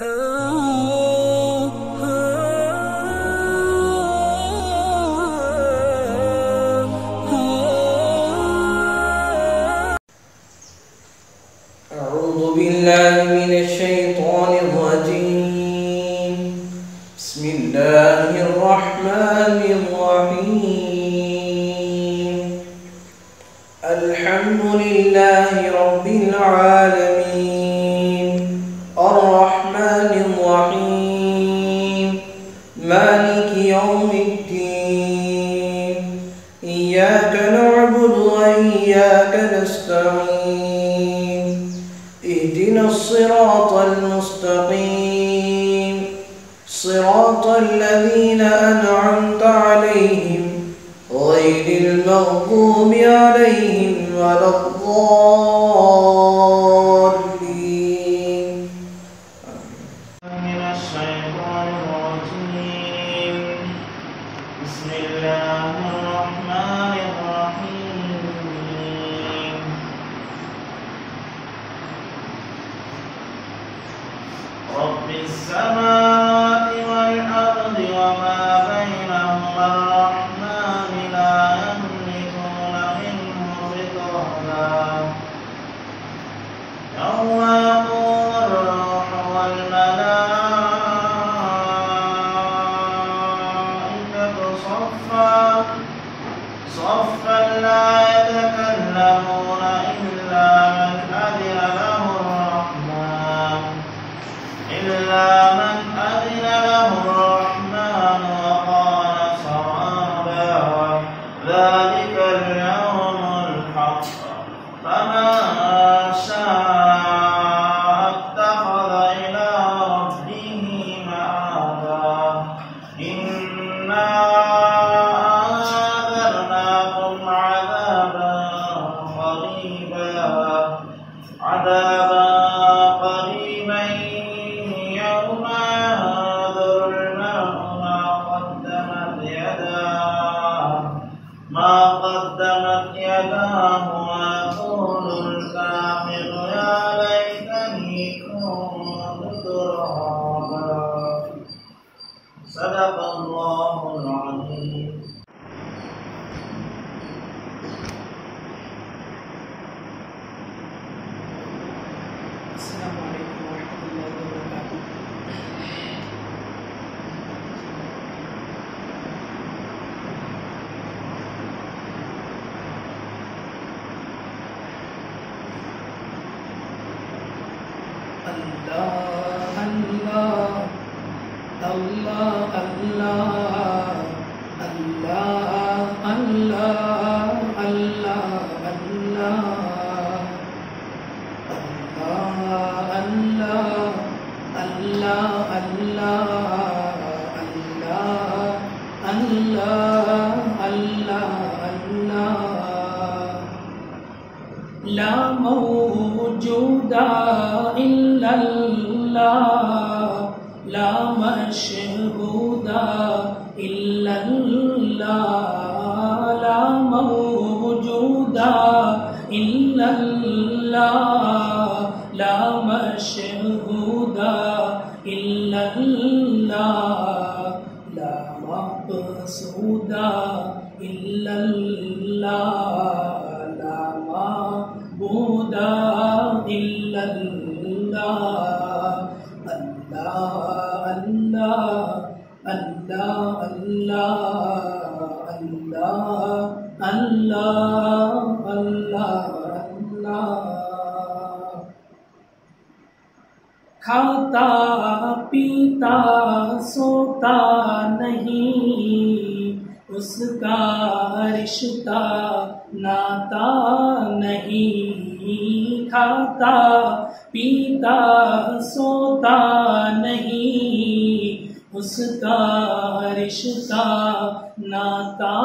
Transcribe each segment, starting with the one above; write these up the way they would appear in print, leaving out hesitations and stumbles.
أعوذ بالله من الشيطان الرجيم. بسم الله الرحمن الرحيم. الحمد لله رب العالمين الرحمن الرحيم مالك يوم الدين إياك نعبد وإياك نستعين اهدنا الصراط المستقيم صراط الذين أنعمت عليهم غير المغضوب عليهم ولا الضالين. من الشيطان الرجيم. بسم الله الرحمن الرحيم. رب السماوات والأرض وما بينهما الرحمن لا يملكون منه خطابا. يوم يقوم الروح والملائكة صفا لا يتكلمون إلا من أذن له الرحمن وقال صوابا. ذلك اليوم الحق فمن شاء اتخذ إلى ربه مآبا. إنا أنذرناكم عذابا قريبا يوم ينظر المرء ما قدمت يداه ويقول الكافر يا ليتني كنت ترابا. صدق الله العظيم. السلام عليكم ورحمة الله وبركاته. Allah Allah Allah Allah Allah Allah Allah لا موجود إلا الله لا مشهود إلا الله لا موجود إلا الله لا مشهود إلا الله لا مقصود إلا الله لا معبود إلا الله الله الله الله الله الله الله کھاتا پیتا سوتا نہیں اس کا رشتہ ناتا نہیں کھاتا پیتا سوتا نہیں اس کا رشتہ ناتا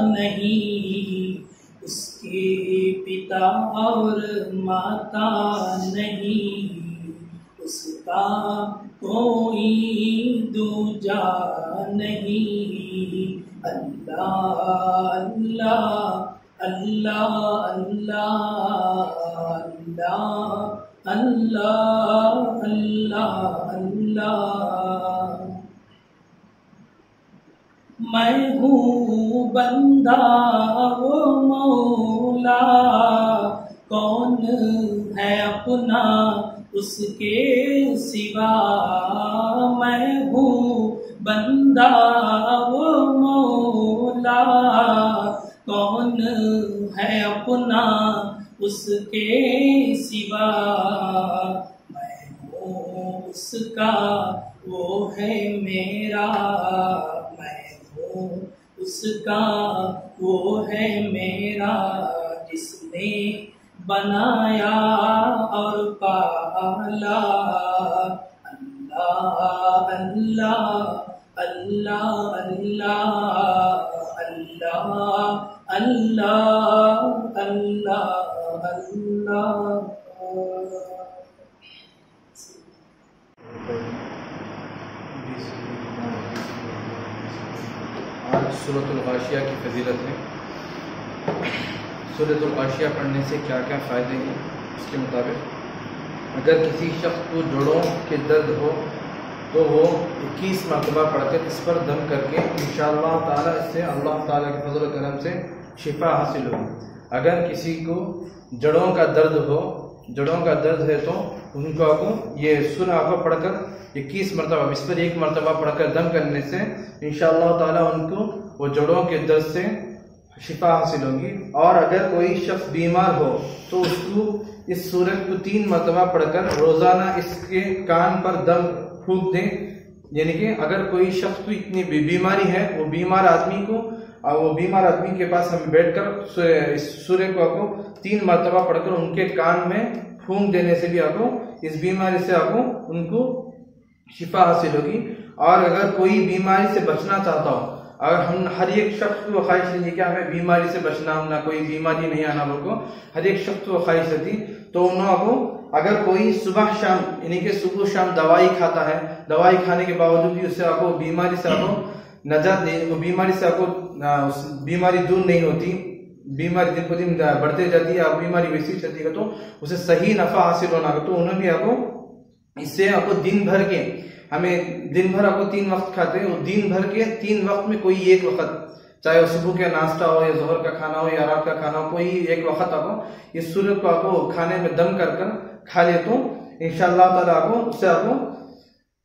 نہیں اس کے پتا اور ماتا نہیں اس کا کوئی دوجا نہیں اللہ اللہ اللہ اللہ اللہ اللہ اللہ اللہ۔ میں ہوں بندہ وہ مولا، کون ہے اپنا اس کے سوا۔ میں ہوں بندہ وہ مولا، کون ہے اپنا اس کے سوا۔ میں ہوں اس کا وہ ہے میرا، میں ہوں اس کا وہ ہے میرا، جس نے بنایا اور پالا۔ اللہ اللہ اللہ اللہ اللہ اللہ اللہ۔ آج سورۃ الغاشیہ کی فضیلت ہے۔ سورۃ الغاشیہ پڑھنے سے کیا کیا فائدے ہیں اس کے مطابق، اگر کسی شخص کو جوڑوں کے درد ہو تو وہ 21 مرتبہ پڑھ کر اس پر دم کر کے انشاءاللہ تعالیٰ اس سے اللہ تعالیٰ کے فضل و کرم سے شفا حاصل ہوگی۔ اگر کسی کو جڑوں کا درد ہو، جڑوں کا درد ہے تو ان کو آپ کو یہ سورہ آپ کو پڑھ کر 21 مرتبہ اس پر 1 مرتبہ پڑھ کر دم کرنے سے انشاءاللہ تعالیٰ ان کو وہ جڑوں کے درد سے شفا حاصل ہوگی۔ اور اگر کوئی شخص بیمار ہو تو اس کو اس سورت کو 3 مرتبہ پڑھ کر روزانہ اس کے کان پر دم پھونک دیں، یعنی کہ اگر کوئی شخص کو اتنی بیماری ہے، وہ بیمار آدمی کو وہ بیمار آدمی کے پاس ہم بیٹھ کر اس سورہ کو آپ کو 3 مرتبہ پڑھ کر ان کے کان میں پھونک دینے سے بھی آپ کو اس بیماری سے آپ کو ان کو شفا حاصل ہوگی۔ اور اگر کوئی بیماری سے بچنا چاہتا ہو، اگر ہم ہر ایک شخص کو خواہش رہتی ہے کہ ہمیں بیماری سے بچنا، ہم نہ کوئی بیماری نہیں آنا، وہ کو ہر ایک شخص کو خواہش رہتی، تو انہوں کو اگر کوئی صبح شام یعنی کہ صبح شام دوائی کھاتا ہے، دوائی کھانے کے باوجود بھی اس سے آپ کو بیماری سے آپ کو نجات نہیں، وہ بیماری سے آپ کو بیماری دور نہیں ہوتی، بیماری دن کو دن بڑھتے جاتی ہے، آپ بیماری ویسی چلتی ہے تو اسے صحیح نفع حاصل ہونا، تو انہوں بھی آپ کو اس سے آپ کو دن بھر کے، ہمیں دن بھر آپ کو 3 وقت کھاتے ہیں، وہ دن بھر کے 3 وقت میں کوئی ایک وقت، چاہے وہ صبح کا ناشتہ ہو یا ظہر کا کھانا ہو یا رات کا کھانا ہو، کوئی ایک وقت آپ کو اس سورت کو آپ کو کھانے میں دم کر کر کھا لے تو انشاءاللہ تعالیٰ آپ کو اس سے آپ کو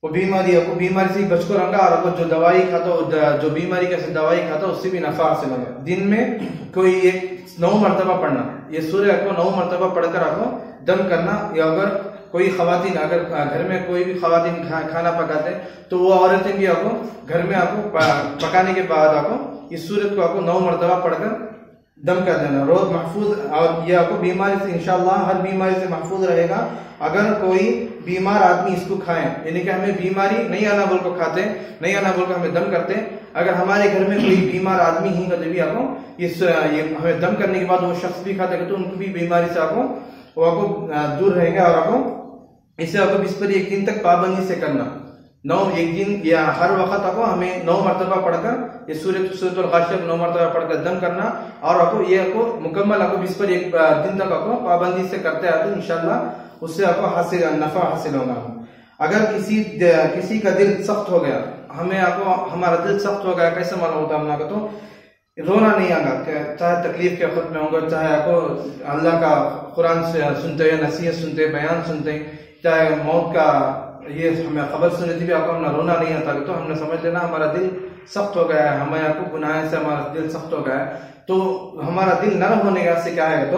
وہ بیماری آپ کو بیماری سے بچ کر رہے گا، اور آپ کو جو دوائی کھاتا ہو، جو بیماری کا دوائی کھاتا ہو اس سے بھی نفع حاصل ہوگا۔ دن میں کوئی ایک 9 مرتبہ پڑھنا، یہ سورہ آپ کو 9 مرتبہ پڑھ کر آپ کو دم کرنا، یا اگر کوئی خواتین اگر گھر میں کوئی بھی خواتین کھانا پکاتے تو وہ عورتیں بھی آپ کو گھر میں آپ کو پکانے کے بعد آپ کو اس سورت کو آپ کو 9 مرتبہ پڑھ کر دم کر دینا، روز محفوظ، اور یہ آپ کو بیماری سے انشاءاللہ ہر بیماری سے محفوظ رہے گا۔ اگر کوئی بیمار آدمی اس کو کھائے، یعنی کہ ہمیں بیماری نہیں آنا بول کو کھاتے، نہیں آنا بول کو ہمیں دم کرتے، اگر ہمارے گھر میں کوئی بیمار آدمی ہی تو بھی آپ کو یہ ہمیں دم کرنے کے بعد وہ شخص بھی کھاتے تو ان کو بھی بیماری سے آپ کو وہ آپ کو دور رہیں گے، اور آپ کو اسے آپ کو اس پر 1 دن تک پابندی سے کرنا، 1 دن یا ہر وقت آپ کو ہمیں 9 مرتبہ پڑھ کر یہ سورۃ الغاشیہ 9 مرتبہ پڑھ کر دم کرنا، اور آپ کو یہ آپ کو مکمل آپ کو اس پر 1 دن تک آپ کو پابندی سے کرتے آتے انشاءاللہ اس سے آپ کو نفع حاصل ہوگا۔ اگر کسی کا دل سخت ہو گیا، ہمیں آپ کو ہمارا دل سخت ہو گیا، کیسے معلوم ہوتا ہے ہم کو، تو رونا نہیں آگا، چاہے تکلیف کے وقت میں ہوگا، چاہے آپ کو اللہ کا قرآن سنتے ہیں، نصیحت سنتے، بیان سنتے ہیں، چاہے موت کا یہ ہمیں خبر سنی تھی بھی آپ کو ہم رونا نہیں آتا، تو ہم نے سمجھ لینا ہمارا دل سخت ہو گیا ہے، ہمیں آپ کو گناہ سے ہمارا دل سخت ہو گیا ہے، تو ہمارا دل نرم ہونے کا سے کیا ہے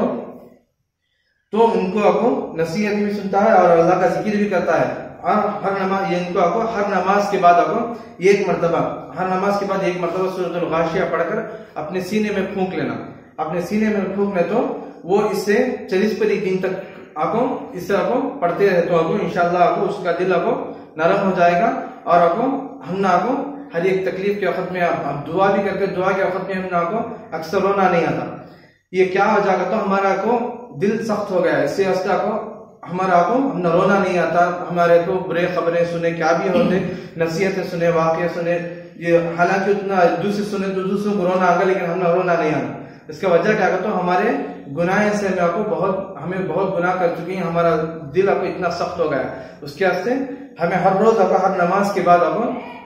تو ان کو آپ کو نصیحت بھی سنتا ہے اور اللہ کا ذکر بھی کرتا ہے، اور ہر نماز ان کو آپ کو ہر نماز کے بعد آپ کو 1 مرتبہ ہر نماز کے بعد 1 مرتبہ سورۃ الغاشیہ پڑھ کر اپنے سینے میں پھونک لینا، اپنے سینے میں پھونکنے تو وہ اس سے 40 پر 1 دن تک آپ کو اس سے آپ کو پڑھتے رہے تو آپ کو انشاءاللہ آپ کو اس کا دل آپ کو نرم ہو جائے گا، اور آپ کو ہم نے آپ کو ہر ایک تکلیف کے وقت میں آپ دعا بھی کرتے، دعا کے وقت میں ہم نے آپ کو اکثر رونا نہیں آتا، یہ کیا ہو جائے گا تو ہمارا کو دل سخت ہو گیا ہے، اس سے آپ کو ہمارا کو ہم نے رونا نہیں آتا، ہمارے کو برے خبریں سنے کیا بھی ہوتے، نصیحتیں سنے، واقعے سنے، یہ حالانکہ اتنا دوسرے سنے تو دوسروں کو رونا آگا، لیکن ہم نے رونا نہیں آتا، اس کا وجہ کیا کہ تو ہمارے گناہ سے ہمیں بہت گناہ کر چکے ہیں، ہمارا دل آپ کو اتنا سخت ہو گیا ہے، اس کے واسطے ہمیں ہر روز آپ ہر نماز کے بعد آپ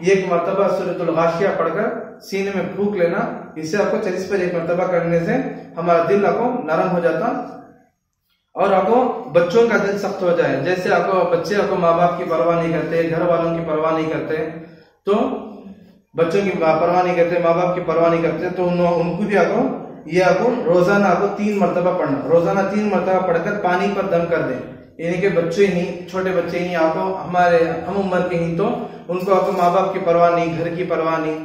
ایک مرتبہ سورۃ الغاشیہ پڑھ کر سینے میں پھونک لینا، اس سے آپ کو 40 پر ایک مرتبہ کرنے سے ہمارا دل آپ کو نرم ہو جاتا اور آپ کو بچوں کا دل سخت ہو جائے. جیسے آپ کو بچے آپ کو ماں باپ کی پرواہ نہیں کرتے، گھر والوں کی پرواہ نہیں کرتے، تو بچوں کی پرواہ نہیں کرتے، ماں باپ کی پرواہ نہیں کرتے، تو ان کو بھی آپ کو روزانہ آپ کو 3 مرتبہ پڑھنا، روزانہ 3 مرتبہ پڑھ کر پانی پر دم کر دیں. یعنی کہ بچے ہی چھوٹے بچے ہی آپ کو ہمارے ہم عمر کے ہی، تو ان کو آپ کو ماں باپ کی پرواہ نہیں، گھر کی پرواہ نہیں،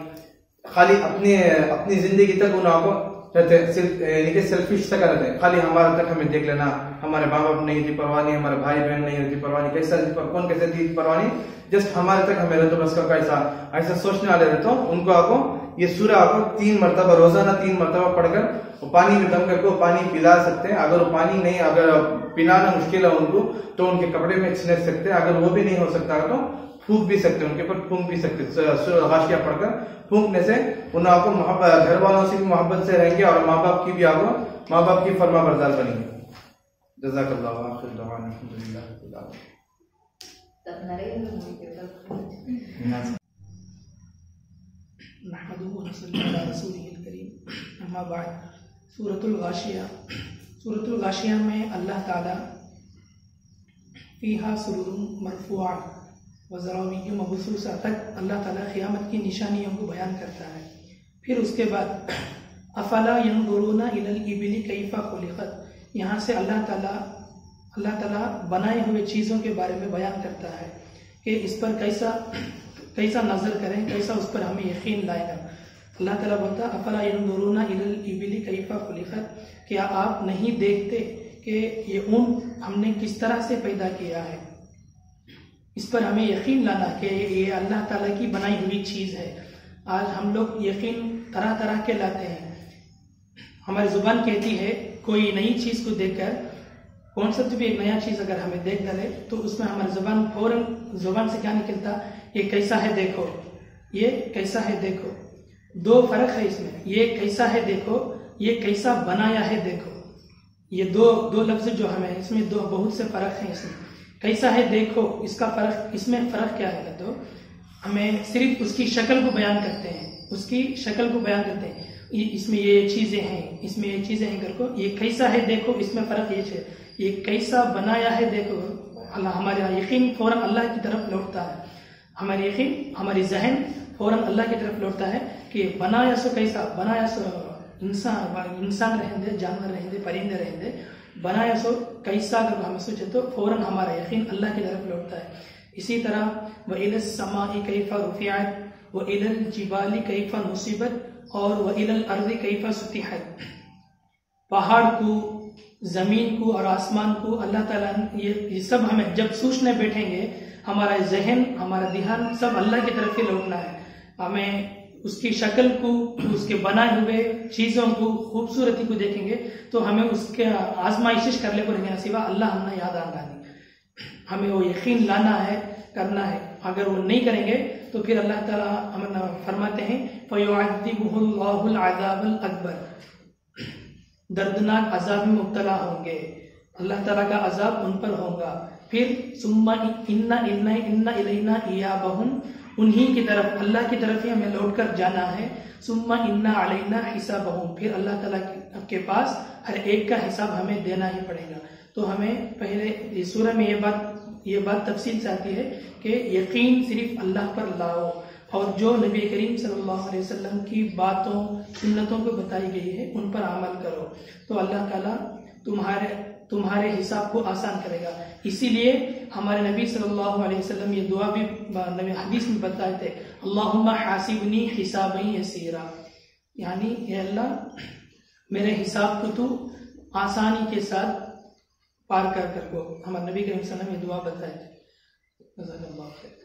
خالی اپنی زندگی تک ان آپ کو رہتے، یعنی کہ سیلفش تک رہتے، خالی ہمارا تک ہمیں دیکھ لینا، ہمارے ماں باپ نہیں ہوتی پرواہ نہیں، ہمارے بھائی بہن نہیں ہوتی پرواہ نہیں، کیسا کون کیسے دی پرواہ نہیں، جسٹ ہمارے تک ہمیں رہتے بس کا ایسا سوچنے والے رہتے، ان کو آپ کو یہ سورہ آپ کو 3 مرتبہ روزانہ 3 مرتبہ پڑھ کر وہ پانی میں دم کر کے وہ پانی پلا سکتے ہیں. اگر وہ پانی نہیں، اگر پلانا مشکل ہے ان کو تو ان کے کپڑے میں چھینک سکتے ہیں. اگر وہ بھی نہیں ہو سکتا تو پھونک بھی سکتے ہیں، ان کے اوپر پھونک بھی سکتے ہیں. سورہ غاشیہ پڑھ کر پھونکنے سے ان آپ کو گھر والوں سے بھی محبت سے رہیں گے اور ماں باپ کی بھی آپ کو ماں باپ کی فرما بردار بنیں گے. جزاک اللہ آخر دعوانا الحمدللہ رب العالمین. نحمده ونصلي على رسوله الکریم. اما بعد، سورۃ الغاشیہ میں اللہ تعالی فیہا سرور مرفوعہ وزراوی مبثوثہ تک اللہ تعالی قیامت کی نشانیوں کو بیان کرتا ہے. پھر اس کے بعد افلا ینظرون الی الابل کیف خلقت، یہاں سے اللہ تعالی بنائے ہوئے چیزوں کے بارے میں بیان کرتا ہے کہ اس پر کیسا نظر کریں، کیسا اس پر ہمیں یقین لائے گا. اللہ تعالیٰ بولتا افلا ینظرون الی الابل کیف خلقت، کیا آپ نہیں دیکھتے کہ یہ اونٹ ہم نے کس طرح سے پیدا کیا ہے. اس پر ہمیں یقین لانا کہ یہ اللہ تعالیٰ کی بنائی ہوئی چیز ہے. آج ہم لوگ یقین طرح طرح کے لاتے ہیں. ہماری زبان کہتی ہے کوئی نئی چیز کو دیکھ کر، کانسیپٹ بھی ایک نیا چیز اگر ہمیں دیکھ ڈالے تو اس میں ہماری زبان فوراً زبان سے کیا نکلتا، یہ کیسا ہے دیکھو، یہ کیسا ہے دیکھو. 2 فرق ہے اس میں، یہ کیسا ہے دیکھو، یہ کیسا بنایا ہے دیکھو. یہ دو لفظ جو ہمیں اس میں بہت سے فرق ہیں. اس میں کیسا ہے دیکھو، اس کا فرق، اس میں فرق کیا ہے تو ہمیں صرف اس کی شکل کو بیان کرتے ہیں، اس کی شکل کو بیان کرتے ہیں، اس میں یہ چیزیں ہیں، اس میں یہ چیزیں ہیں کر کو. یہ کیسا ہے دیکھو، اس میں فرق یہ ہے، یہ کیسا بنایا ہے دیکھو. ہمارا یقین فوراً اللہ کی طرف لوٹتا ہے، ہماری یقین، ہماری ذہن فوراً اللہ کی طرف لوٹتا ہے کہ بنایا سو کیسا، بنایا سو انسان رہندے، جانور رہندے، پرندے رہندے، بنایا سو کیسا اگر ہمیں سوچے تو فوراً ہمارا یقین اللہ کی طرف لوٹتا ہے. اسی طرح وَإِلَى السَّمَاءِ كَيْفَ رُفِعَتْ وَإِلَى الْجِبَالِ كَيْفَ نُصِبَتْ اور وَإِلَى الْأَرْضِ كَيْفَ سُطِحَتْ. پہاڑ کو، زمین کو اور آسمان کو اللہ تعالیٰ یہ سب ہمیں جب سوچنے بیٹھیں گے، ہمارا ذہن، ہمارا دھیان سب اللہ کی طرف ہی لوٹنا ہے. ہمیں اس کی شکل کو، اس کے بنائے ہوئے چیزوں کو، خوبصورتی کو دیکھیں گے تو ہمیں اس کے آزمائش کر لے کو رہنا سوا اللہ ہم نے یاد آنا نہیں. ہمیں وہ یقین لانا ہے، کرنا ہے. اگر وہ نہیں کریں گے تو پھر اللہ تعالیٰ ہمیں فرماتے ہیں فَيُعَذِّبُهُ اللَّهُ الْعَذَابَ الْأَكْبَرَ، دردناک عذاب میں مبتلا ہوں گے، اللہ تعالیٰ کا عذاب ان پر ہوگا. پھر ثُمَّ إِنَّ إِلَيْنَا إِيَابَهُمْ، انہی کی طرف، اللہ کی طرف ہی ہمیں لوٹ کر جانا ہے. ثُمَّ إِنَّ عَلَيْنَا حِسَابَهُمْ، پھر اللہ تعالیٰ کے پاس ہر ایک کا حساب ہمیں دینا ہی پڑے گا. تو ہمیں پہلے اس سورہ میں یہ بات تفصیل سے آتی ہے کہ یقین صرف اللہ پر لاؤ، اور جو نبی کریم صلی اللہ علیہ وسلم کی باتوں، سنتوں کو بتائی گئی ہے ان پر عمل کرو تو اللہ تعالیٰ تمہارے حساب کو آسان کرے گا. اسی لیے ہمارے نبی صلی اللہ علیہ وسلم یہ دعا بھی نبی حدیث میں بتائے تھے، اللہم حاسبنی حسابا یسیرا، یعنی اے اللہ میرے حساب کو تو آسانی کے ساتھ پار کر کو. ہمارے نبی کریم صلی اللہ علیہ وسلم یہ دعا بتائے تھے. جزاک اللہ خیر.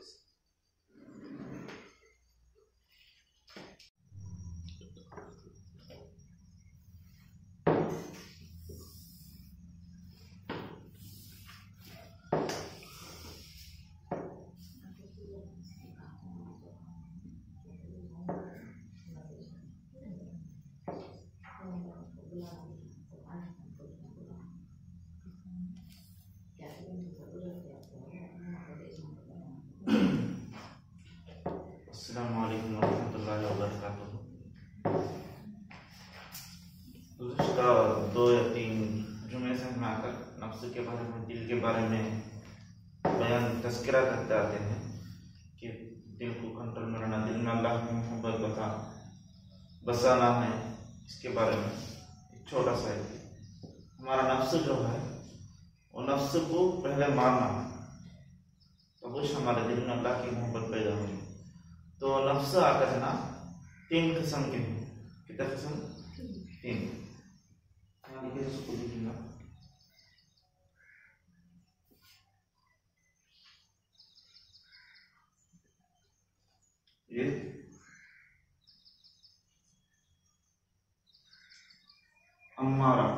السلام علیکم ورحمۃ اللہ وبرکاتہ۔ گزشتہ 2 یا 3 جمعے سے ہم آ کر نفس کے بارے میں، دل کے بارے میں بیان تذکرہ کرتے آتے ہیں کہ دل کو کنٹرول میں رہنا، دل میں اللہ کی محبت بسانا ہے۔ اس کے بارے میں ایک چھوٹا سا ہے، ہمارا نفس جو ہے وہ نفس کو پہلے مارنا ہے، تو کچھ ہمارے دل میں اللہ کی محبت پیدا ہوگی۔ تو نفس آ کر نا 3 قسم کے ہیں۔ کتنا قسم؟ 3۔ یہ امارہ،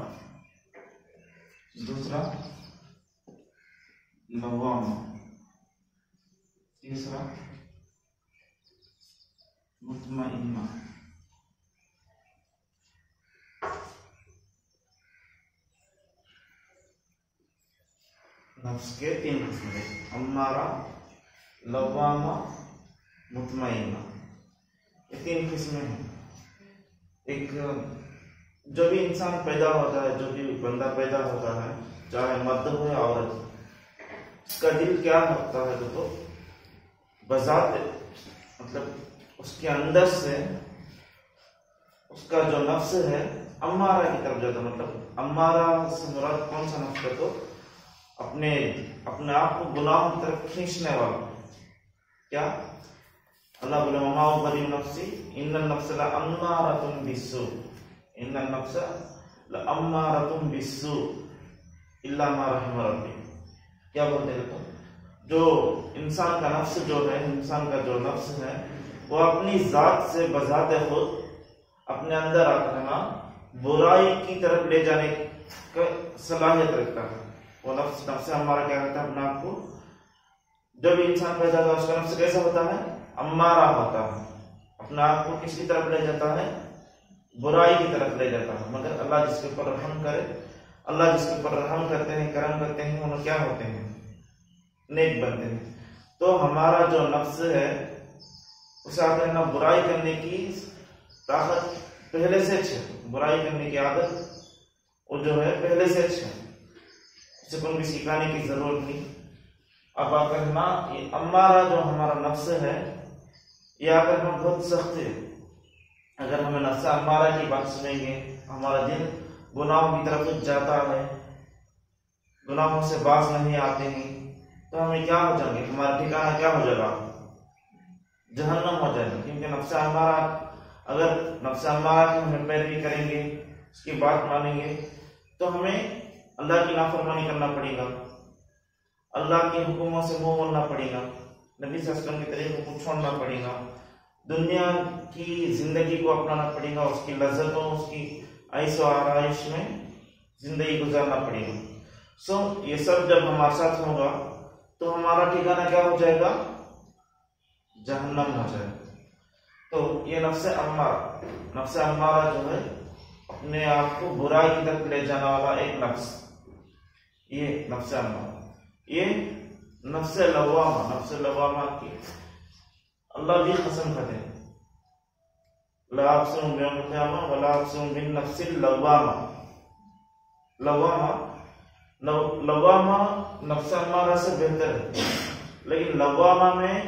دوسرا لوامہ، تیسرا مطمئنہ۔ نفس کے 3 قسم ہیں، امارہ، لوامہ، مطمئنہ۔ یہ 3 قسمیں ہیں۔ ایک جو بھی انسان پیدا ہوتا ہے، جو بھی بندہ پیدا ہوتا ہے، چاہے مرد ہو یا عورت، اس کا دل کیا ہوتا ہے تو بذات مطلب اس کے اندر سے اس کا جو نفس ہے امارہ کی طرف جاتا ہے۔ مطلب امارہ سے مراد کون سا نفس ہے تو اپنے آپ کو گناہوں کی طرف کھینچنے والا۔ کیا اللہ بولے وما ابری نفسی ان النفس لامارۃ بالسوء، ان النفس لامارۃ بالسوء الا ما رحم ربی۔ کیا بولتے ہیں تو جو انسان کا نفس جو ہے، انسان کا جو نفس ہے وہ اپنی ذات سے بذات خود اپنے اندر آ کر برائی کی طرف لے جانے کا صلاحیت رکھتا ہے۔ وہ نفس ہمارا کیا کرتا ہے، اپنے آپ کو، جب انسان پیدا ہوتا ہے اس کا نفس کیسا ہوتا ہے، امارہ ہوتا ہے، اپنے آپ کو کس کی طرف لے جاتا ہے، برائی کی طرف لے جاتا ہے۔ مگر اللہ جس کے اوپر رحم کرے، اللہ جس کے اوپر رحم کرتے ہیں، کرم کرتے ہیں، انہوں کیا ہوتے ہیں، نیک بنتے ہیں۔ تو ہمارا جو نفس ہے اسے آتے ہیں برائی کرنے کی طاقت پہلے سے اچھے، برائی کرنے کی عادت وہ جو ہے پہلے سے اچھے، اسے کوئی بھی سکھانے کی ضرورت نہیں۔ اب آ کر یہ امارہ جو ہمارا نفس ہے یہ آ کر بہت سخت ہے۔ اگر ہمیں نفس امارہ کی بات سنیں گے، ہمارا دل گناہوں کی طرف جاتا ہے، گناہوں سے باز نہیں آتے ہیں، تو ہمیں کیا ہو جائیں گے، ہمارا ٹھکانہ کیا ہو جائے گا، جہنم ہو جائے گا۔ کیونکہ نفس امارہ، اگر نفس امارہ کی ہمیں پیروی کریں گے، اس کی بات مانیں گے، تو ہمیں اللہ کی نافرمانی کرنا پڑے گا، اللہ کی حکموں سے منہ موڑنا پڑے گا، نبی صلی اللہ علیہ وسلم کے طریقوں کو چھوڑنا پڑے گا، دنیا کی زندگی کو اپنانا پڑے گا، اس کی لذتوں، اس کی عیش و آرائش میں زندگی گزارنا پڑے گا۔ یہ سب جب ہمارے ساتھ ہوگا تو ہمارا ٹھکانہ کیا ہو جائے گا، جہنم ہو جائے گا۔ تو یہ نفس امارہ جو ہے اپنے آپ کو برائی کی طرف لے جانے والا ایک نفس، یہ نفس امارہ۔ یہ نفس لوامہ کی اللہ بھی قسم کھاتے ہیں، لا اقسم بیوم القیامہ ولا اقسم بالنفس اللوامہ۔ لوامہ نفس امارہ سے بہتر ہے، لیکن لوامہ میں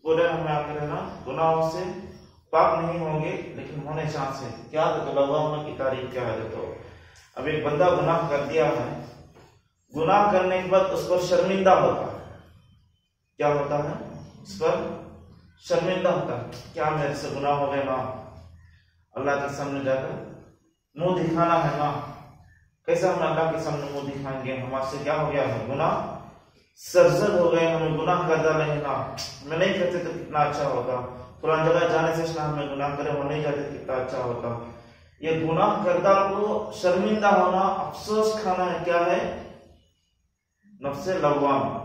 پورے ہمیں آ کے رہنا، گناہوں سے پاک نہیں ہوں گے لیکن ہونے چانس ہے۔ کیا تو لوامہ کی تعریف کیا ہے؟ تو اب ایک بندہ گناہ کر دیا ہے، گناہ کرنے کے بعد اس پر شرمندہ ہوتا ہے۔ کیا ہوتا ہے؟ اس پر شرمندہ ہوتا ہے، کیا میرے سے گناہ ہو گئے ماں، اللہ کے سامنے جا کر منہ دکھانا ہے ماں۔ کیسا ہم اللہ کے سامنے منہ دکھائیں گے، ہمارے سے کیا ہو گیا ہے، گناہ سرزد ہو گئے، ہمیں گناہ کر ڈالے ہیں نا، ہمیں نہیں کرتے تو کتنا اچھا ہوتا، قرآن جگہ جانے سے ہمیں گناہ کرے وہ نہیں جاتے کتنا اچھا ہوتا۔ یہ گناہ کردہ کو شرمندہ ہونا، افسوس کھانا ہے، کیا ہے، نفس لوامہ۔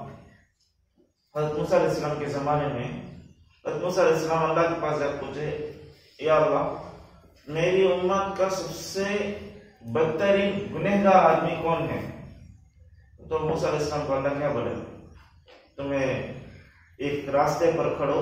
حضرت موسیٰ علیہ السلام کے زمانے میں حضرت موسیٰ علیہ السلام اللہ کے پاس جب پوچھے، یا اللہ میری امت کا سب سے بدترین گنہگار آدمی کون ہے؟ تو موسیٰ علیہ السلام کو اللہ کیا بولے، تمہیں ایک راستے پر کھڑو،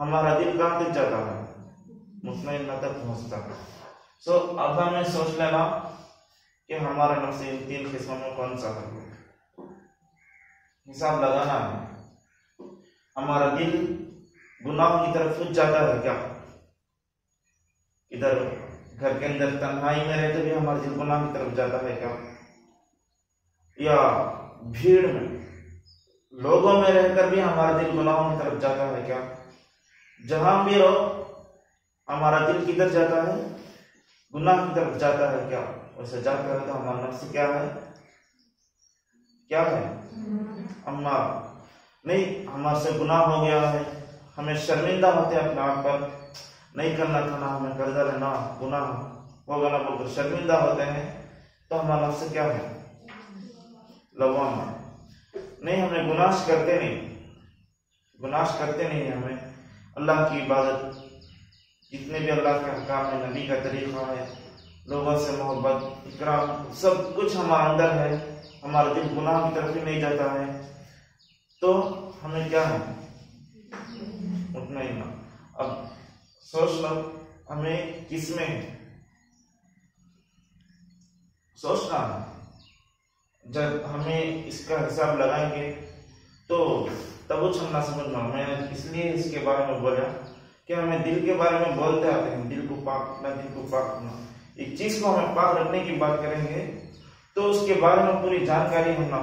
ہمارا دل کہاں تک جاتا ہے؟ مطمئنہ تک پہنچتا ہے. سو اب ہمیں سوچ لینا کہ ہمارا نفس ان 3 قسموں میں کون سا ہے. حساب لگانا ہے. ہمارا دل گناہ کی طرف کھنچ جاتا ہے کیا؟ ادھر گھر کے اندر تنہائی میں رہتے بھی ہمارا دل گناہ کی طرف جاتا ہے کیا؟ یا بھیڑ میں لوگوں میں رہ کر بھی ہمارا دل گناہوں کی طرف جاتا ہے کیا؟ جہاں بھی رہو ہمارا دل کدھر جاتا ہے؟ گناہ کی طرف جاتا ہے کیا؟ ویسے جاتا ہے تو ہمارا نفس کیا ہے؟ کیا ہے؟ امارہ. نہیں ہمارے سے گناہ ہو گیا ہے، ہمیں شرمندہ ہوتے ہیں اپنے آپ پر، نہیں کرنا تھا نا، ہمیں کر ڈالے نا، گناہ ہوگا نا بول کر شرمندہ ہوتے ہیں، تو ہمارا نفس کیا ہے؟ لوامہ. نہیں ہمیں گناہ کرتے نہیں ہمیں اللہ کی عبادت، جتنے بھی اللہ کے احکام ہے، نبی کا طریقہ ہے، لوگوں سے محبت، اکرام، سب کچھ ہمارے اندر ہے، ہمارا دل گناہ کی طرف ہی نہیں جاتا ہے، تو ہمیں کیا ہے؟ مطمئنہ. اب سوچ لو ہمیں کس میں سوچنا ہے. جب ہمیں اس کا حساب لگائیں گے تو تب وہ چھنا سمجھنا. میں نے اس لیے اس کے بارے میں بولا کہ ہمیں دل کے بارے میں بولتے آتے ہیں، دل کو پاک رکھنا، دل کو پاک رکھنا. ایک چیز کو ہمیں پاک رکھنے کی بات کریں گے تو اس کے بارے میں پوری جانکاری ہونا،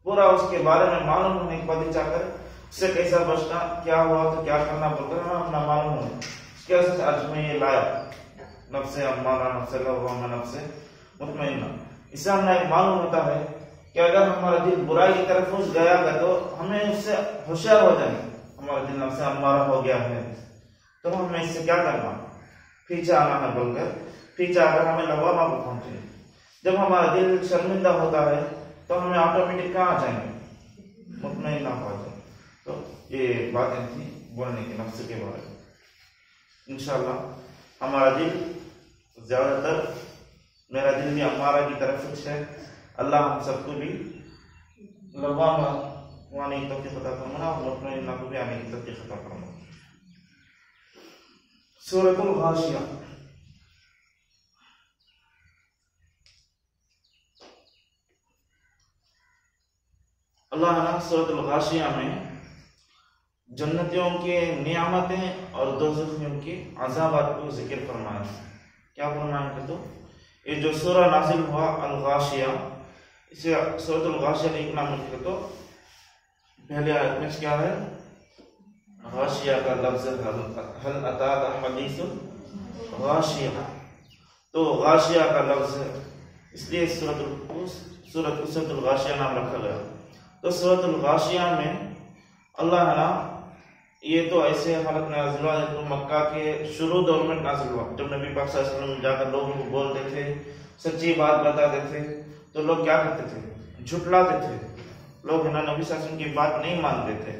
پورا اس کے بارے میں معلوم ہونے کے بعد چاہ کر اس سے کیسا بچنا، کیا ہوا تو کیا کرنا بول کر ہمیں اپنا معلوم ہونا. اس کی وجہ سے آج میں یہ لایا نفس امارہ، نفس لوامہ، نفس مطمئنہ. اس سے ہمیں ایک معلوم ہوتا ہے کہ اگر ہمارا دل برائی کی طرف پہنچ گیا گا تو ہمیں اس سے ہوشیار ہو جائیں گے. ہمارا دل نفس امارہ ہو گیا ہے تو ہمیں اس سے کیا کرنا؟ پیچھے آنا ہے بول کر پیچھے آ کر ہمیں لوامہ کو پہنچے. جب ہمارا دل شرمندہ ہوتا ہے تو ہمیں آٹومیٹک کہاں آ جائیں گے؟ مطمئنہ ہو جائیں. تو یہ باتیں تھیں بولنے کی نفس کے بارے میں. انشاءاللہ ہمارا دل زیادہ تر، میرا دل بھی امارہ کی طرف کچھ ہے. اللہ ہم سب کو بھی لوامہ آنے کی توفیق عطا فرمائے اور مطمئنہ کو بھی آنے کی توفیق عطا فرمائے. سورۃ الغاشیہ. اللہ نے سورۃ الغاشیہ میں جنتیوں کے نعمتیں اور دوزخیوں کے عذابات کو ذکر فرمایا. کیا فرمایا کہ تو یہ جو سورہ نازل ہوا الغاشیہ، اسے سورۃ الغاشیہ نے ایک نام لکھا. تو پہلے آیت میں کیا ہے؟ غاشیہ کا لفظ حل اتاک حدیث غاشیہ. تو غاشیہ کا لفظ ہے، اس لیے سورۃ الغاشیہ نام رکھا گیا. تو سورۃ الغاشیہ میں اللہ نے یہ تو ایسے حالت میں نازل ہوا جو مکہ کے شروع دور میں نازل ہوا، جب نبی پاک صلی اللہ علیہ وسلم جا کر لوگوں کو بولتے تھے، سچی بات بتاتے تھے، تو لوگ کیا کرتے تھے؟ جھٹلاتے تھے. لوگ نبی صلی اللہ علیہ وسلم کی بات نہیں مانتے تھے،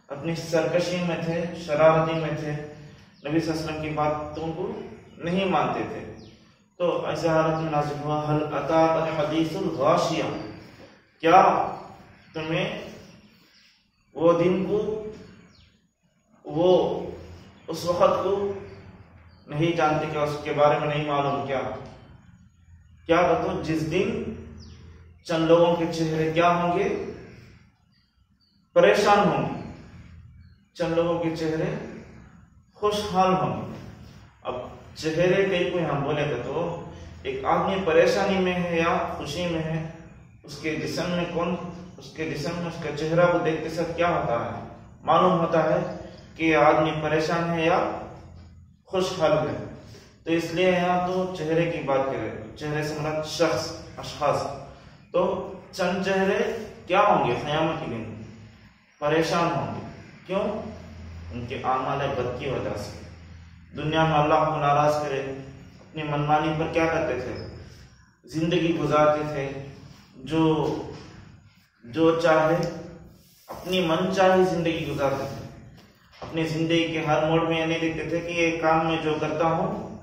اپنی سرکشی میں تھے، شرارتی میں تھے، نبی صلی اللہ علیہ وسلم کی باتوں کو نہیں مانتے تھے. تو ایسے حالت میں نازل ہوا حل اتاک حدیث الغاشیہ. کیا تمہیں وہ دن کو، وہ اس وقت کو نہیں جانتے، کیا اس کے بارے میں نہیں معلوم؟ کیا بتو جس دن چند لوگوں کے چہرے کیا ہوں گے؟ پریشان ہوں گے. چند لوگوں کے چہرے خوشحال ہوں گے. اب چہرے کئی کو یہاں بولے گا تو ایک آدمی پریشانی میں ہے یا خوشی میں ہے، اس کے جسم میں اس کا چہرہ کو دیکھتے ساتھ کیا ہوتا ہے؟ معلوم ہوتا ہے کہ یہ آدمی پریشان ہے یا خوشحال ہے. تو اس لیے یہاں تو چہرے کی بات کرے، چہرے سے مراد شخص، اشخاص. تو چند چہرے کیا ہوں گے؟ قیامت کے دن پریشان ہوں گے. کیوں؟ ان کے اعمال بد کی وجہ سے. دنیا میں اللہ کو ناراض کرے، اپنی منمانی پر کیا کرتے تھے؟ زندگی گزارتے تھے، جو چاہے اپنی من چاہے زندگی گزارتے تھے. اپنی زندگی کے ہر موڑ میں یہ نہیں دیکھتے تھے کہ یہ کام میں جو کرتا ہوں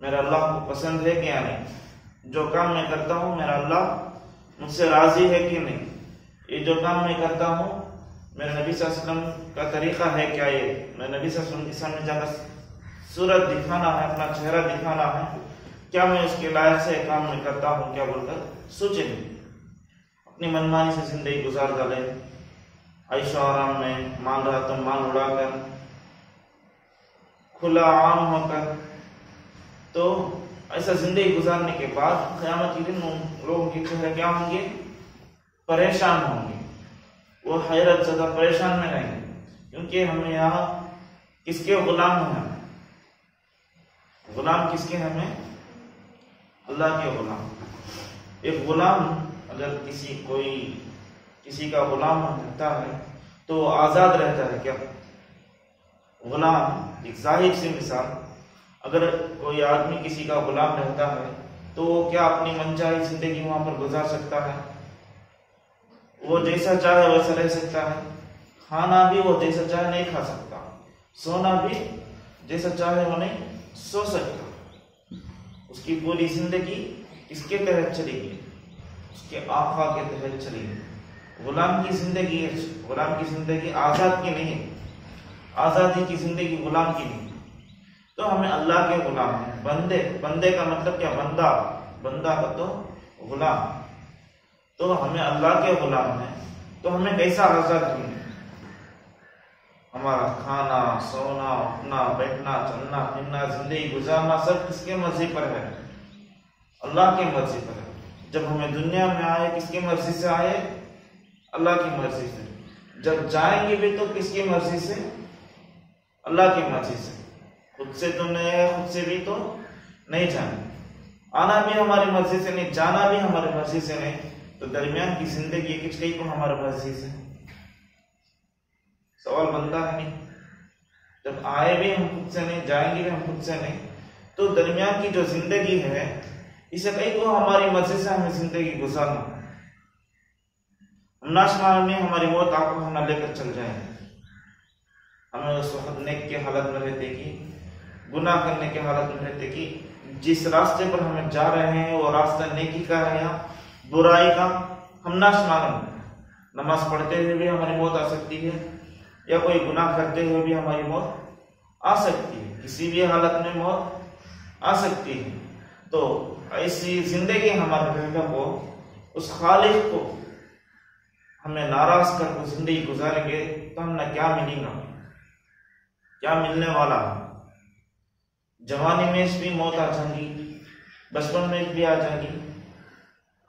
میرا اللہ کو پسند ہے کہ یا نہیں، جو کام میں کرتا ہوں میرا اللہ مجھ سے راضی ہے کہ نہیں، یہ جو کام میں کرتا ہوں میرے نبی صلی اللہ علیہ وسلم کا طریقہ ہے کیا یہ؟ میں نبی صلی اللہ علیہ وسلم کے سامنے جا کر صورت دکھانا ہے، اپنا چہرہ دکھانا ہے، کیا میں اس کے لائق سے کام میں کرتا ہوں کیا بول کر سوچیں گے. اپنی منمانی سے زندگی گزار ڈالے، عیش و آرام میں مال رہا تو مال اڑا کر، کھلا عام ہو کر. تو ایسا زندگی گزارنے کے بعد قیامت کے دن ان لوگوں کے چہرے کیا ہوں گے؟ پریشان ہوں گے. وہ حیرت زدہ پریشان میں رہیں گے، کیونکہ ہمیں یہاں کس کے غلام ہیں؟ غلام کس کے ہمیں؟ اللہ کے غلام. ایک غلام اگر کسی کا غلام رہتا ہے تو وہ آزاد رہتا ہے. کیا غلام؟ ایک ظاہر سی مثال، اگر کوئی آدمی کسی کا غلام رہتا ہے تو وہ کیا اپنی منچاہی زندگی وہاں پر گزار سکتا ہے؟ وہ جیسا چاہے ویسا رہ سکتا ہے. کھانا بھی وہ جیسا چاہے نہیں کھا سکتا، سونا بھی جیسا چاہے وہ نہیں سو سکتا. اس کی پوری زندگی کس کے تحت چلے گی؟ اس کے آقا کے تحت چلے گی. غلام کی زندگی آزاد کی نہیں، آزادی کی زندگی غلام کی نہیں. تو ہمیں اللہ کے غلام ہیں. بندے کا مطلب کیا؟ بندہ کا تو غلام. تو ہمیں اللہ کے غلام ہیں، تو ہمیں کیسا آزاد کریں؟ ہمارا کھانا، سونا، اٹھنا، بیٹھنا، چلنا، پھرنا، زندگی گزارنا سب کس کے مرضی پر ہے؟ اللہ کی مرضی پر ہے. جب ہمیں دنیا میں آئے کس کی مرضی سے آئے؟ اللہ کی مرضی سے. جب جائیں گے بھی تو کس کی مرضی سے؟ اللہ کی مرضی سے. خود سے تو نہیں ہے، خود سے بھی تو نہیں جانا. آنا بھی ہماری مرضی سے نہیں، جانا بھی ہماری مرضی سے نہیں. تو درمیان کی زندگی کچھ کئی کو ہمارے مرضی سے. سوال بنتا ہے نہیں؟ جب آئے بھی ہم خود سے نہیں، جائیں گے بھی ہم خود سے نہیں، تو درمیان کی جو زندگی ہے اسے کئی کو ہماری مرضی سے ہمیں زندگی گزارنا. ہم ناشنال میں ہماری موت آپ کو ہم نہ لے کر چل جائیں. ہمیں اس وقت نیک کے حالت میں رہتے کہ گناہ کرنے کے حالت میں رہتے کہ جس راستے پر ہمیں جا رہے ہیں وہ راستہ نیکی کا ہے یا برائی کا. ہم ناشنال میں نماز پڑھتے ہوئے بھی ہماری موت آ سکتی ہے، یا کوئی گناہ کرتے ہوئے بھی ہماری موت آ سکتی ہے. کسی بھی حالت میں موت آ سکتی ہے. تو ایسی زندگی ہمارے رہنے کو، اس خالق کو ہمیں ناراض کر کے زندگی گزاریں گے تو ہم نہ کیا ملے گا، کیا ملنے والا ہے. جوانی میں بھی موت آ جائے گی، بچپن میں بھی آ جائے گی.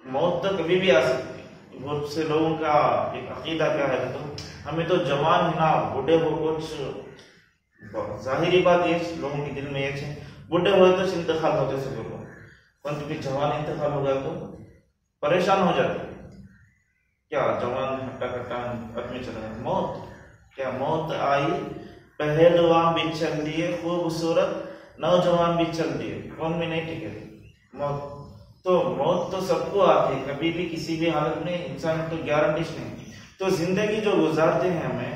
موت تو کبھی بھی آ سکتی. بہت سے لوگوں کا ایک عقیدہ کیا ہے تو ہمیں تو جوان نہ بوڑھے ہو، کچھ ظاہری بات یہ لوگوں کے دل میں یہ ہے بوڑھے ہوئے تو انتقال ہوتے سے لوگوں کو بھی جوان انتقال ہو گیا تو پریشان ہو جاتے. کیا جوان ہٹا کٹا آدمی چلا موت؟ کیا موت آئی؟ پہلوان بھی چل دیے، خوبصورت نوجوان بھی چل دیے، کون بھی نہیں ٹکے. موت تو سب کو آتی ہے، کبھی بھی کسی بھی حالت میں انسان تو گارنٹیش نہیں. تو زندگی جو گزارتے ہیں ہمیں،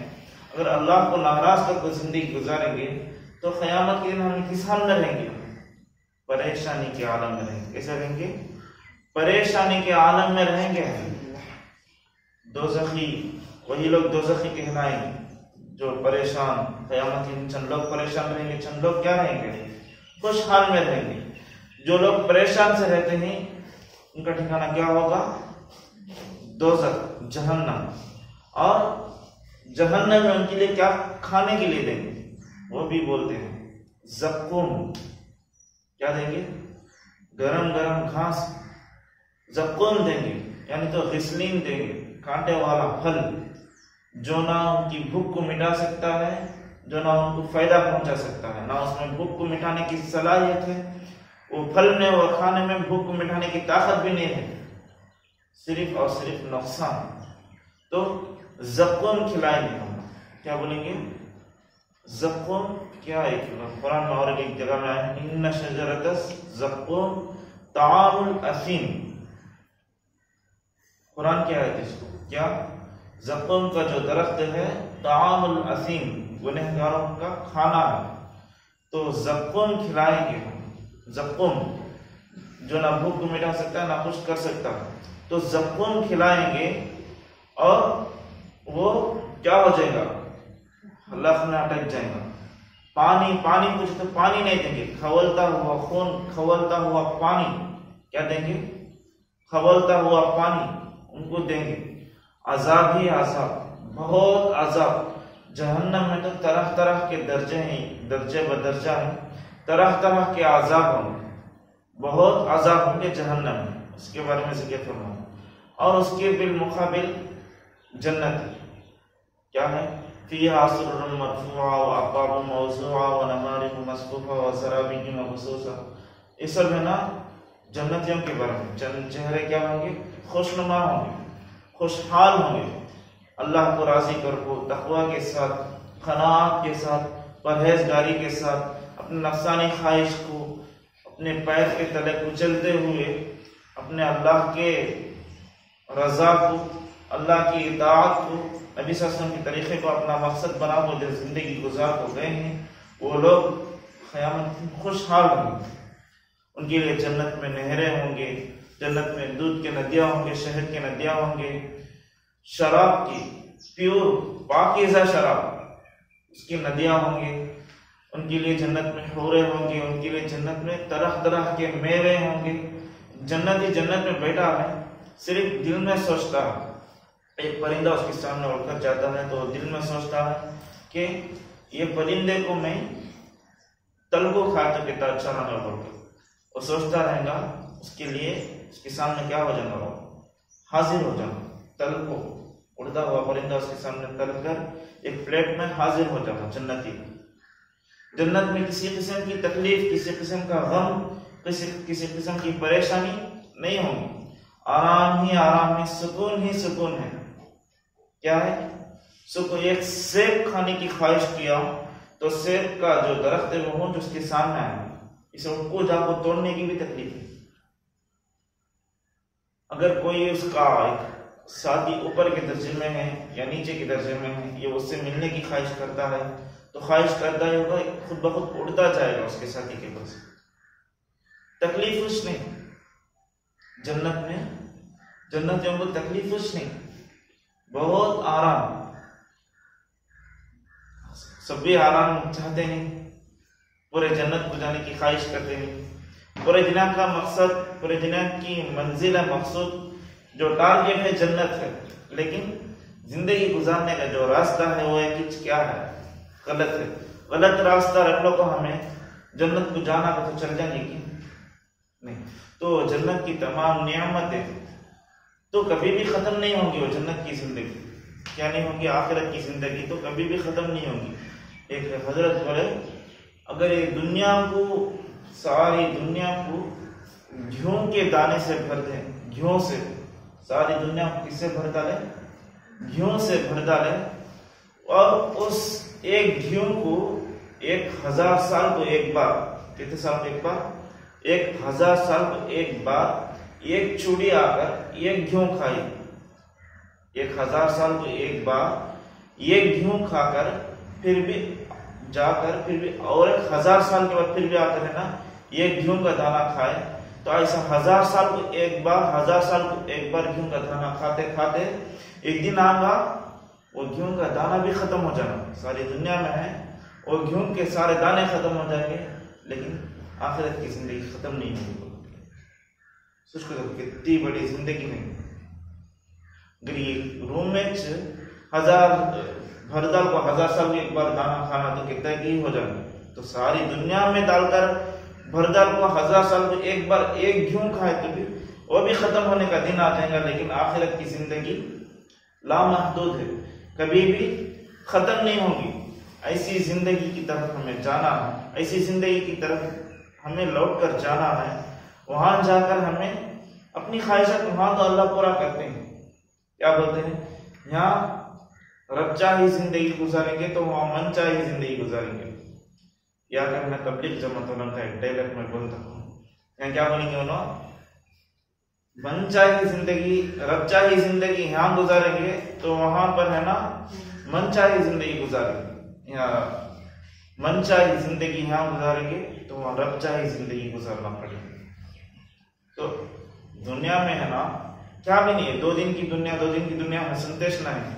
اگر اللہ کو ناراض کر کے زندگی گزاریں گے تو قیامت کے دن ہم کس حال میں رہیں گے؟ پریشانی کے عالم میں رہیں گے. کیسے رہیں گے؟ پریشانی کے عالم میں رہیں گے. دوزخی، وہی لوگ دوزخی کہلائیں گے جو پریشان. قیامت کے دن چند لوگ پریشان رہیں گے، چند لوگ کیا رہیں گے؟ خوش حال میں رہیں گے. جو لوگ پریشان سے رہتے ہیں ان کا ٹھکانہ کیا ہوگا؟ دوزخ، جہنم. اور جہنم میں ان کے لیے کیا کھانے کے لیے دیں گے؟ وہ بھی بولتے ہیں زقوم. کیا دیں گے؟ گرم گرم گھاس زقوم دیں گے، یعنی تو غسلین دیں گے، کانٹے والا پھل جو نہ ان کی بھوک کو مٹا سکتا ہے، جو نہ ان کو فائدہ پہنچا سکتا ہے، نہ اس میں بھوک کو مٹانے کی صلاحیت ہے. وہ پھل میں اور کھانے میں بھوک کو مٹانے کی طاقت بھی نہیں ہے، صرف اور صرف نقصان. تو زقوم کھلائیں گے ہم. کیا بولیں گے؟ زقوم. کیا ہے قرآن میں اور ایک جگہ میں آیا ہے ان شجرۃ الزقوم طعام الاثیم. قرآن کیا ہے اس کو؟ کیا زقوم کا جو درخت ہے طعام الاثیم، گنہگاروں کا کھانا ہے. تو زقوم کھلائیں گے ہم. زقوم جو نہ بھوک کو مٹا سکتا ہے نہ خشک کر سکتا ہے، تو زقوم کھلائیں گے اور وہ کیا ہو جائے گا؟ حلق میں اٹک جائے گا. پانی پوچھے تو پانی نہیں دیں گے. کھولتا ہوا خون، کھولتا ہوا پانی کیا دیں گے؟ کھولتا ہوا پانی ان کو دیں گے. عذاب ہی عذاب، بہت عذاب. جہنم میں تو طرح طرح کے درجے ہیں، درجے بدرجہ ہیں، طرح طرح کے عذاب ہوں گے، بہت عذاب ہوں گے جہنم میں. اس کے بارے میں ذکر فرمایا. اور اس کے بالمقابل جنت کیا ہے؟ فیہا سرر مرفوعہ واکواب موضوعہ ونمارق مصفوفہ وزرابی مبثوثہ. یہ سب ہے نا جنتیوں کے بارے میں. چہرے کیا ہوں گے؟ خوشنما ہوں گے، خوشحال ہوں گے، اللہ کو راضی کر کو تقوی کے ساتھ، قناعت کے ساتھ، پرہیزگاری کے ساتھ، اپنے نفسانی خواہش کو اپنے پیر کے تلے کچلتے ہوئے اپنے اللہ کے رضا کو، اللہ کی اطاعت کو، نبی صلی اللہ علیہ وسلم کے طریقے کو اپنا مقصد بنا وہ جو زندگی گزار کو گئے ہیں، وہ لوگ قیامت میں خوشحال ہوں گے. ان کے لیے جنت میں نہریں ہوں گے، جنت میں دودھ کے ندیاں ہوں گے، شہد کے ندیاں ہوں گے، شراب کی پیور پاکیزہ شراب اس کی ندیاں ہوں گے. ان کے لیے جنت میں حوریں ہوں گے، ان کے لیے جنت میں طرح طرح کے میوے ہوں گے. جنتی جنت میں بیٹھا ہے، صرف دل میں سوچتا ہے. ایک پرندہ اس کے سامنے اڑ کر جاتا ہے تو دل میں سوچتا ہے کہ یہ پرندے کو میں تل کو کھا تو کتنا اچھا نہ اڑ کر. وہ سوچتا رہے گا، اس کے لیے اس کے سامنے کیا ہو جانا ہو؟ حاضر ہو جانا. تل کو اڑتا ہوا پرندہ اس کے سامنے تل کر ایک پلیٹ میں حاضر ہو جانا. جنتی جنت میں کسی قسم کی تکلیف، کسی قسم کا غم، کسی قسم کی پریشانی نہیں ہوگی. آرام ہی آرام ہے، سکون ہی سکون ہے. کیا ہے سکون؟ ایک سیب کھانے کی خواہش کیا تو سیب کا جو درخت ہے وہ جو اس کے سامنے آیا، اسے کو جا کو توڑنے کی بھی تکلیف ہے. اگر کوئی اس کا ایک ساتھی اوپر کے درجے میں ہے یا نیچے کے درجے میں ہے، یہ اس سے ملنے کی خواہش کرتا ہے تو خواہش کرتا ہے ہوگا خود بخود اڑتا جائے گا اس کے ساتھی کے پاس. تکلیف کچھ نہیں جنت میں، جنتیوں کو تکلیف کچھ نہیں، بہت آرام. سب بھی آرام چاہتے ہیں، پورے جنت کو جانے کی خواہش کرتے ہیں. پورے دنیا کا مقصد، پورے دنیا کی منزل مقصود جو ٹارگیٹ ہے جنت ہے، لیکن زندگی گزارنے کا جو راستہ ہے وہ ہے کچھ کیا ہے؟ غلط ہے. غلط راستہ رکھ لو تو ہمیں جنت کو جانا کو تو چل جائیں گے نہیں. تو جنت کی تمام نعمتیں تو کبھی بھی ختم نہیں ہوں گی. وہ جنت کی زندگی کیا نہیں ہوگی؟ آخرت کی زندگی تو کبھی بھی ختم نہیں ہوگی. ایک حضرت بولے اگر یہ دنیا کو، ساری دنیا کو گھیوں کے دانے سے بھر دیں، گھیوں سے ساری دنیا کو کس سے بھر ڈالے؟ گھیوں سے بھر ڈالے، اور اس ایک گھیوں کو 1000 سال کو ایک بار، کتنے سال کو ایک بار؟ 1000 سال کو ایک بار ایک چوڑی آ کر ایک گھیوں کھائی. 1000 سال کو ایک بار ایک گھیوں کھا کر پھر بھی جا کر پھر بھی اور 1000 سال کے بعد پھر بھی آ کر ہے نا ایک گھیوں کا دانہ کھائے. تو ایسا 1000 سال کو ایک بار، 1000 سال کو ایک بار گھیوں کا دانہ کھاتے کھاتے ایک دن آگا وہ گھیوں کا دانہ بھی ختم ہو جانا. ساری دنیا میں ہے وہ گھیوں کے سارے دانے ختم ہو جائیں گے، لیکن آخرت کی زندگی ختم نہیں ہوگی. سوچ کو کتنی بڑی زندگی نہیں. اگر یہ روم میں 1000 بھردال کو 1000 سال میں ایک بار دانا کھانا تو کتنا کی ہو جائے. تو ساری دنیا میں ڈال کر بھردال کو 1000 سال میں ایک بار ایک گھیوں کھائے تو بھی وہ بھی ختم ہونے کا دن آ جائے گا. لیکن آخرت کی زندگی لامحدود ہے، کبھی بھی ختم نہیں ہوگی. ایسی زندگی کی طرف ہمیں جانا ہے، ایسی زندگی کی طرف ہمیں لوٹ کر جانا ہے. وہاں جا کر ہمیں اپنی خواہشات وہاں تو اللہ پورا کرتے ہیں. کیا بولتے ہیں؟ یہاں رب چاہی زندگی گزاریں گے تو وہاں من چاہی زندگی گزاریں گے. یا اگر میں تبلیغ جماعت علماء کا ایک ڈائلاگ میں بولتا ہوں، یہاں کیا بولیں گے انہوں؟ من چاہی زندگی، رب چاہی زندگی یہاں گزاریں گے تو وہاں پر ہے نا من چاہی زندگی گزاریں گے. یہاں من چاہی زندگی یہاں گزاریں گے تو وہاں رب چاہی زندگی گزارنا پڑے گی. تو دنیا میں ہے نا کیا بھی نہیں ہے. 2 دن کی دنیا، 2 دن کی دنیا میں سنتیش نہیں ہے.